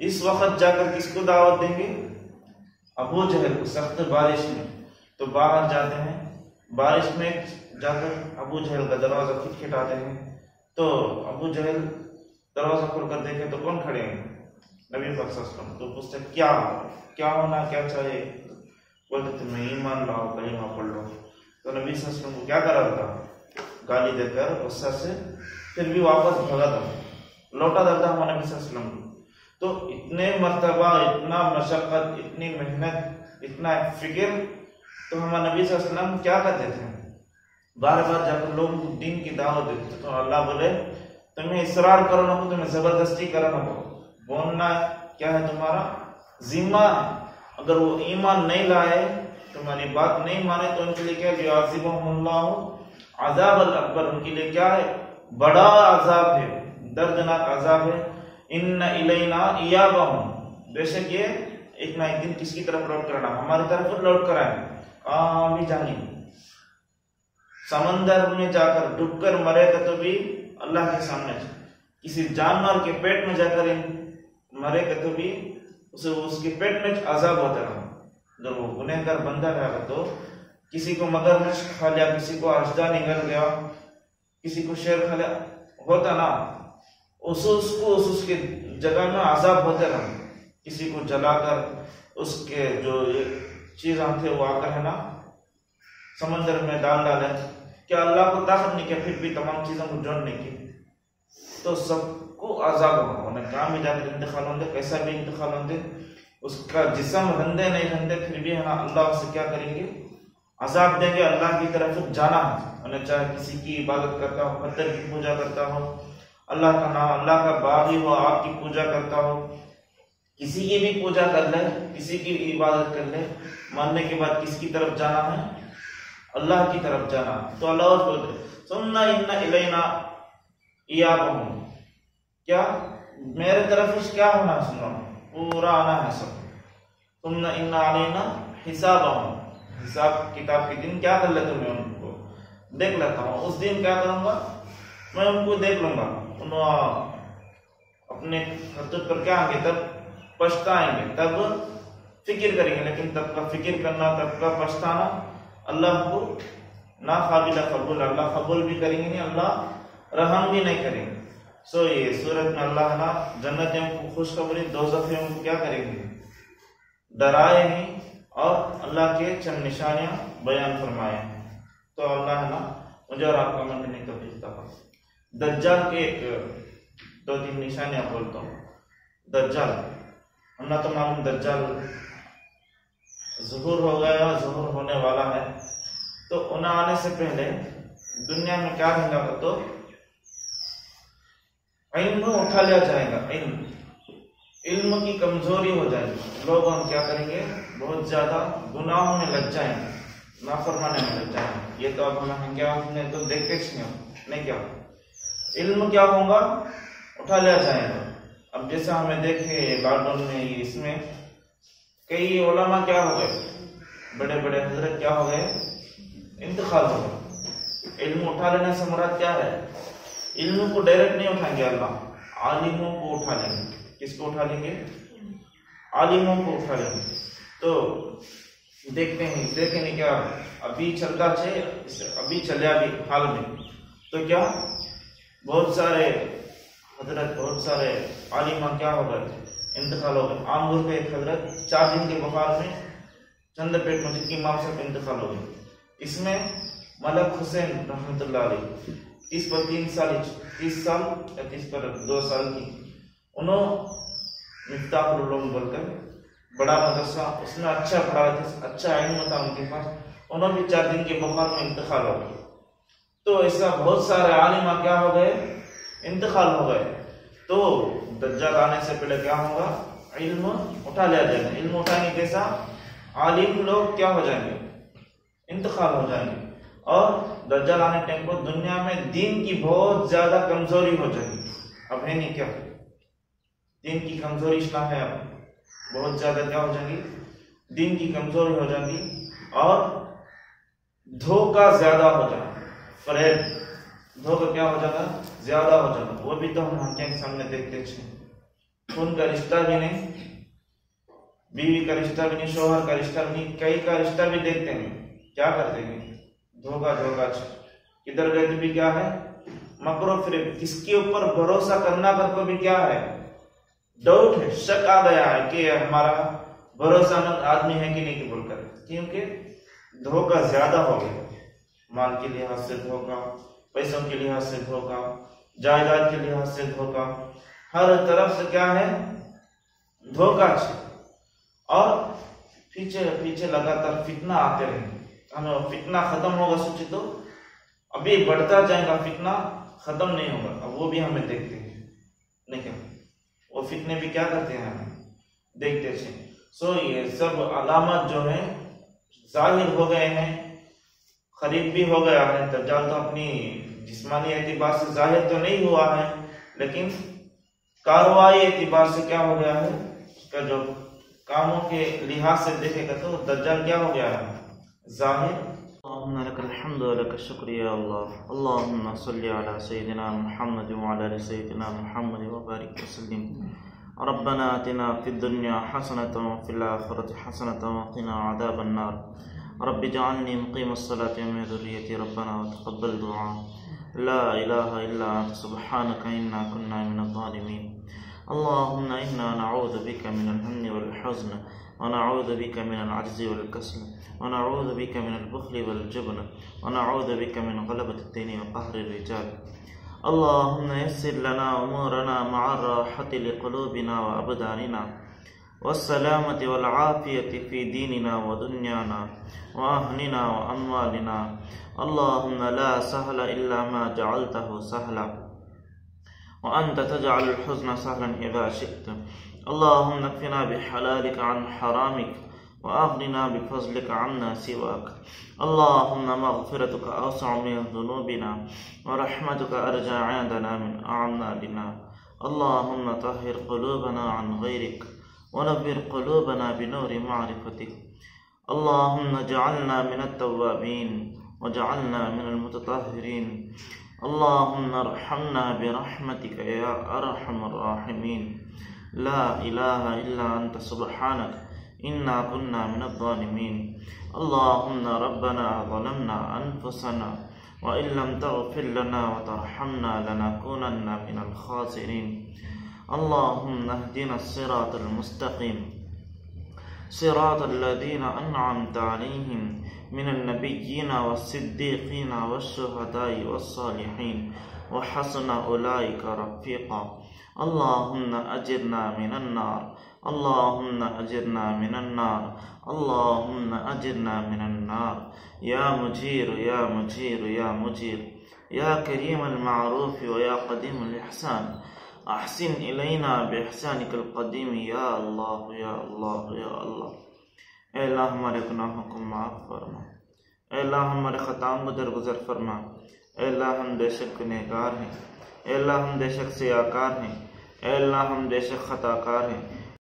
اس وقت جا کر کس کو دعوت دیں گے؟ ابو جہل کو، سخت بارش میں تو باہر جاتے ہیں، بارش میں جا کر ابو جہل کا دروازہ کھٹکھٹاتے ہیں، تو ابو جہل دروازہ کھول کر دیکھے تو کون کھڑے ہیں؟ نبی پاک صلی اللہ علیہ وسلم۔ تو پوچھتے کیا ہونا کیا چاہیے؟ بولتے تمہیں ایمان لاؤ، کلمہ پڑھ لو۔ تو نبی صلی اللہ علیہ وسلم کو کیا کرا تھا؟ گالی دے کر غصہ سے پھر بھی واپس بھگا تھا، لوٹا دیتا ہوا نبی صلی اللہ علیہ وسلم کو۔ تو اتنے مرتبہ، اتنا مشقت، اتنی محنت، اتنا فکر، تو ہمارے نبی صلی اللہ علیہ وسلم کیا کرتے تھے؟ بار بار جا کر لوگوں کو دین کی دعوت دیتے تھے۔ تو اللہ بولے تمہیں اصرار کرو نہ کو، تمہیں زبردستی کرو نہ کو، بولنا کیا ہے تمہارا ذمہ ہے۔ اگر وہ ایمان نہیں لائے، تمہاری بات نہیں مانے، تو ان کے لیے کیا یعذبہم اللہ عذاب الاکبر، ان کے لیے کیا ہے؟ بڑا عذاب ہے، دردناک عذاب ہے۔ ان الینا ایابہم، بے شک یہ ایک نہ ایک دن کس کی طرف لوٹ کرانا؟ ہماری طرف لوٹ کر آئیں۔ کہاں بھی جائیں، سمندر میں جا کر ڈوب کر مرے گا تو بھی اللہ کے سامنے، کسی جانور کے پیٹ میں جا کر مرے گا تو بھی اس کے پیٹ میں عذاب ہوتا رہا۔ جب وہ گنہگار بندہ رہا تو کسی کو مگرمچھ کھا لیا، کسی کو اژدہا نگل گیا، کسی کو شیر کھا لیا، ہوتا نا، اس کے جگہ میں عذاب ہوتے رہا۔ کسی کو جلا کر اس کے جو چیزاں تھے وہ آ کر ہے نا سمندر میں ڈالے، کیا اللہ کو طاقت نہیں کیا پھر بھی تمام چیزوں کو جوڑنے کی؟ تو سب کو عذاب ہوگا، انہیں کہاں بھی جا کر انتقال ہوندے، کیسا بھی انتقال ہوندے، اس کا جسم رندے نہیں رندے، پھر بھی ہے نا اللہ سے کیا کریں گے؟ عذاب دیں گے۔ اللہ کی طرف جانا ہے، انہیں چاہے کسی کی عبادت کرتا ہو، پتھر کی پوجا کرتا ہو، اللہ کا نام، اللہ کا باغی ہو، آپ کی پوجا کرتا ہو، کسی کی بھی پوجا کر لے، کسی کی بھی عبادت کر لے، ماننے کے بعد کس کی طرف جانا ہے؟ اللہ کی طرف جانا۔ تو اللہ بولتے ثم ان الینا ایابہم، کیا میرے طرف کیا ہونا ہے؟ سنو، پورا آنا ہے سب۔ ثم ان علینا حسابہم، حساب کتاب کے دن کیا کر لیتا ہوں؟ میں ان کو دیکھ لیتا ہوں۔ اس دن کیا کروں گا؟ میں ان کو دیکھ لوں گا، انہوں اپنے حرکت پر کیا آئیں گے؟ تب پچھتائیں گے، تب فکر کریں گے، لیکن تب کا فکر کرنا، تب کا پچھتانا اللہ کو ناقابل قبول، اللہ قبول بھی کریں گے نہیں، اللہ رحم بھی نہیں کریں گے۔ سو یہ سورت میں اللہ نا جنتیوں کو خوشخبری، دوزخیوں کو کیا کریں گے؟ ڈرائے نہیں، اور اللہ کے چند نشانیاں بیان فرمائے ہیں۔ تو اللہ نا مجھے اور آپ کو عمل کرنے کا توفیق عطا فرمائے۔ دجال کے دو تین نشانیاں بولتا ہوں۔ دجال ہم نہ تو معلوم دجال ظہور ہو گیا، ظہور ہونے والا ہے، تو انہیں آنے سے پہلے دنیا میں کیا رہے گا؟ تو علم اٹھا لیا جائے گا، علم کی کمزوری ہو جائے گی، لوگ ہم کیا کریں گے؟ بہت زیادہ گناہوں میں لگ جائیں گے، نافرمانے میں لگ جائیں گے۔ یہ تو اب ہم کیا ہم تو دیکھتے نہیں، کیا علم کیا ہوگا؟ اٹھا لیا جائے گا۔ اب جیسا ہمیں دیکھے لاک ڈاؤن میں، اس میں کئی علماء کیا ہو گئے؟ بڑے بڑے حضرت کیا ہو گئے؟ انتقال ہو گئے۔ علم اٹھا لینے سے مراد کیا ہے؟ علم کو ڈائریکٹ نہیں اٹھائیں گے اللہ، عالموں کو اٹھا لیں گے۔ کس کو اٹھا لیں گے؟ عالموں کو اٹھا لیں گے۔ تو دیکھتے ہیں، دیکھیں نہیں کیا ابھی چلتا ہے، ابھی چلیا بھی حال میں، تو کیا بہت سارے حضرت، بہت سارے عالمہ کیا ہو گئے؟ انتقال ہو گئے۔ آمور کے ایک حضرت 4 دن کے بخار میں چند پیٹ مسجد کی امام صاحب انتقال ہو گئے۔ اس میں ملک حسین رحمۃ اللہ علیہ 30 پر 3 سال، 30 سال یا 30 پر 2 سال کی، انہوں مفتاح العلوم بول کر بڑا مدرسہ، اس میں اچھا پڑھایا تھا، اچھا علم تھا ان کے پاس، انہوں بھی 4 دن کے بخار میں انتقال ہو گئے۔ تو ایسا بہت سارے عالمہ کیا ہو گئے؟ انتقال ہو گئے۔ تو دجال آنے سے پہلے کیا ہوگا؟ علم اٹھا لیا جائے گا۔ علم اٹھائیں گے کیسا؟ عالم لوگ کیا ہو جائیں گے؟ انتقال ہو جائیں گے۔ اور دجال آنے ٹائم کو دنیا میں دین کی بہت زیادہ کمزوری ہو جائے گی۔ اب ہے نہیں کیا؟ دین کی کمزوری اسلام ہے، اب بہت زیادہ کیا ہو جائیں گی؟ دین کی کمزوری ہو جائے گی، اور دھوکہ زیادہ ہو جائے گا، فریب دھوکہ کیا ہو جائے گا؟ زیادہ ہو جائے گا۔ وہ بھی تو ہم آنکھیں کے سامنے دیکھتے ہیں۔ خون کا رشتہ بھی نہیں، بیوی کا رشتہ بھی نہیں، شوہر کا رشتہ بھی نہیں، کئی کا رشتہ بھی دیکھتے ہیں، کیا کرتے ہیں؟ دھوکہ کدھر گئے تو بھی کیا ہے؟ مکر و فریب، کس کے اوپر بھروسہ کرنا کر کو بھی کیا ہے؟ ڈاؤٹ ہے، شک آ گیا ہے کہ ہمارا بھروسہ مند آدمی ہے کہ نہیں کہ بول کر، کیونکہ دھوکہ زیادہ ہو گیا، مال کے لحاظ سے دھوکہ، پیسوں کے لحاظ سے دھوکہ، جائیداد کے لحاظ سے دھوکہ، ہر طرف سے کیا ہے؟ دھوکہ ہے۔ اور پیچھے لگاتار فتنہ آتے رہیں، ہمیں فتنہ ختم ہوگا سوچے تو ابھی بڑھتا جائے گا، فتنہ ختم نہیں ہوگا، اب وہ بھی ہمیں دیکھتے ہیں، نہیں کیا وہ فتنے بھی کیا کرتے ہیں؟ ہمیں دیکھتے ہیں۔ یہ سب علامات جو ہیں ظاہر ہو گئے ہیں، قریب بھی ہو گیا ہے۔ دجال تو اپنی جسمانی اعتبار سے ظاہر تو نہیں ہوا ہے، لیکن کاروائی اعتبار سے کیا ہو گیا ہے؟ اس کا جو کاموں کے لحاظ سے دیکھے گا تو دجال کیا ہو گیا ہے؟ ظاہر۔ اللہم لک الحمد و لک الشکر یا اللہ، اللہم صلی علی سیدنا محمد وعلی آل سیدنا محمد وبارک وسلم۔ ربنا آتنا فی الدنیا حسنۃ وفی الآخرۃ حسنۃ وقنا عذاب النار۔ رب اجعلنی مقیم الصلاۃ ومن ذریتی ربنا وتقبل دعاء۔ لا الہ الا انت سبحانک انا کنا من الظالمین۔ اللہم انا نعوذ بک من الهم والحزن ونعوذ بك من العجز والكسل ونعوذ بك من البخل والجبن ونعوذ بك من غلبة الدين وقهر الرجال۔ اللهم يسر لنا أمورنا مع الراحة لقلوبنا وأبداننا والسلامة والعافية في ديننا ودنيانا وأهلنا وأموالنا۔ اللهم لا سهل إلا ما جعلته سهلا وأنت تجعل الحزن سهلا إذا شئت۔ اللهم اكفنا بحلالك عن حرامك وأغننا بفضلك عنا سواك۔ اللهم مغفرتك أوسع من ذنوبنا ورحمتك أرجى عندنا من أعمالنا۔ اللهم طهر قلوبنا عن غيرك ونور قلوبنا بنور معرفتك۔ اللهم اجعلنا من التوابين وجعلنا من المتطهرين۔ اللهم ارحمنا برحمتك يا أرحم الراحمين۔ لا إله إلا أنت سبحانك إنا كنا من الظالمين۔ اللهم ربنا ظلمنا أنفسنا وإن لم تغفر لنا وترحمنا لنكونن من الخاسرين۔ اللهم اهدنا الصراط المستقيم، صراط الذين أنعمت عليهم من النبيين والصديقين والشهداء والصالحين وحسن أولئك رفيقا۔ اللهم أجرنا من النار، اللهم أجرنا من النار، اللهم أجرنا من النار۔ يا مجير يا مجير يا مجير، يا كريم المعروف ويا قديم الإحسان، أحسن إلينا بإحسانك القديم يا الله يا الله يا الله۔ اے اللہ ہمارے گناہوں کو معاف فرما، اے اللہ ہمارے خطاؤں کو درگزر فرما، اے اللہ ہم بے شک گنہگار ہیں، اے اللہ ہم بے شک سیاکار ہیں، اے اللہ ہم بے شک خطا کار ہیں۔